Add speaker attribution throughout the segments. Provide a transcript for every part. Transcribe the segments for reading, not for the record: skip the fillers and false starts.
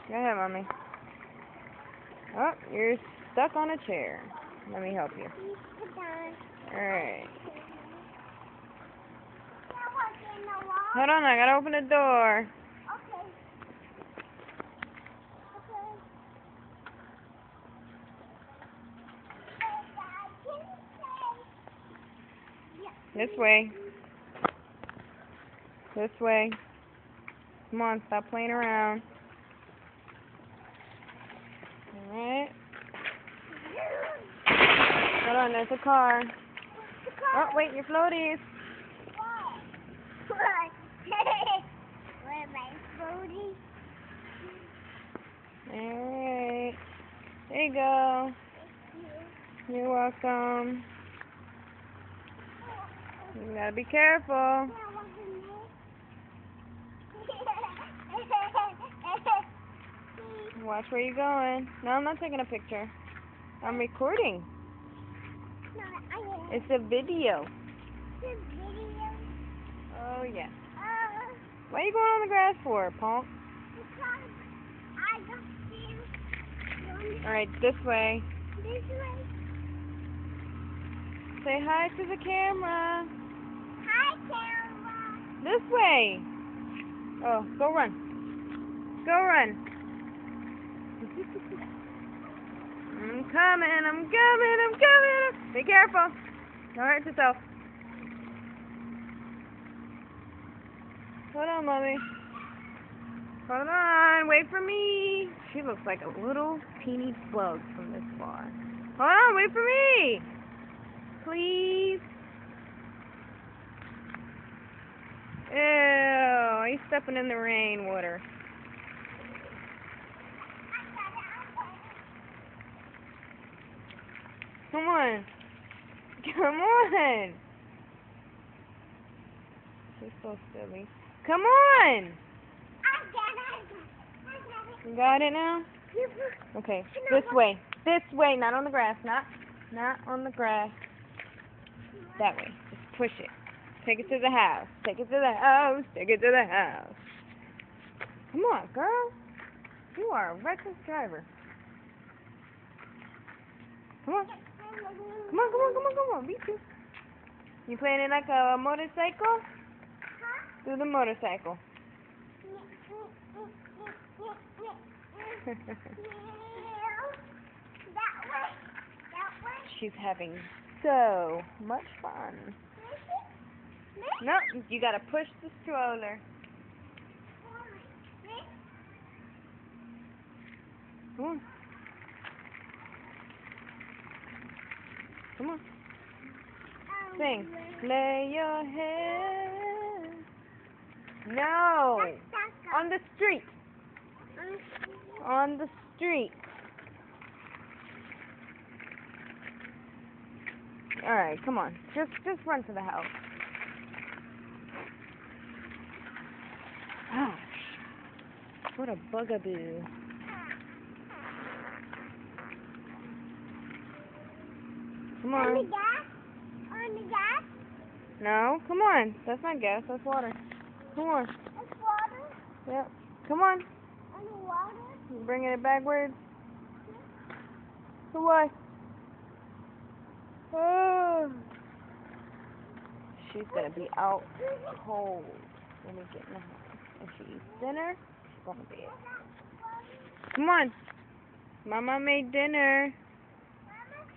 Speaker 1: Go ahead, Mommy. Oh, you're stuck on a chair. Let me help you. Alright. Hold on, I gotta open the door. This way. This way. Come on, stop playing around. Alright. Hold on, there's a car. Oh, wait, your floaties.
Speaker 2: What? Where are my floaties?
Speaker 1: Alright. There you go. You're welcome. You gotta be careful. Watch where you're going. No, I'm not taking a picture. I'm recording. It's a video. Oh, yeah. Why are you going on the grass for, Punk? Alright, this way.
Speaker 2: This way.
Speaker 1: Say hi to the camera.
Speaker 2: Hi, camera.
Speaker 1: This way. Oh, go run. Go run. I'm coming. Be careful. Don't hurt yourself. Hold on, Mommy. Hold on. Wait for me. She looks like a little teeny bug from this far. Hold on. Wait for me. Please. Ew. He's stepping in the rainwater. Come on. Come on. She's so silly. Come on. You got it now? Okay. This way. This way. Not on the grass. Not on the grass. That way. Just push it. Take it to the house. Take it to the house. Take it to the house. Come on, girl. You are a reckless driver. Come on. Come on. Beat you. You playing it like a motorcycle? Do the motorcycle. She's having so much fun. No, you gotta push the stroller. Come on. Come on. Sing. Lay your head. No. On the street. On the street. Alright, come on. Just run to the house. Gosh. What a bugaboo. Come on.
Speaker 2: On the gas? On the gas?
Speaker 1: No, come on. That's not gas, that's water. Come on.
Speaker 2: That's water?
Speaker 1: Yep. Come on.
Speaker 2: On the water?
Speaker 1: You bringing it backwards? So why? Oh. She's gonna be out cold when we get in the house. If she eats dinner, she's gonna be it. Come on. Mama made dinner.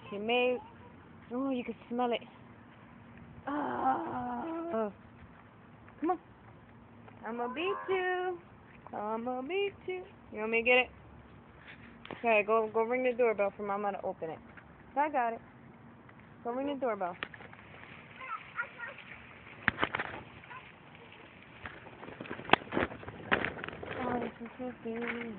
Speaker 1: She made... Oh, you can smell it. Oh. Come on. I'm gonna beat you. You want me to get it? Okay, go ring the doorbell for Mama to open it. I got it. Go ring the doorbell. Oh, this is so cute.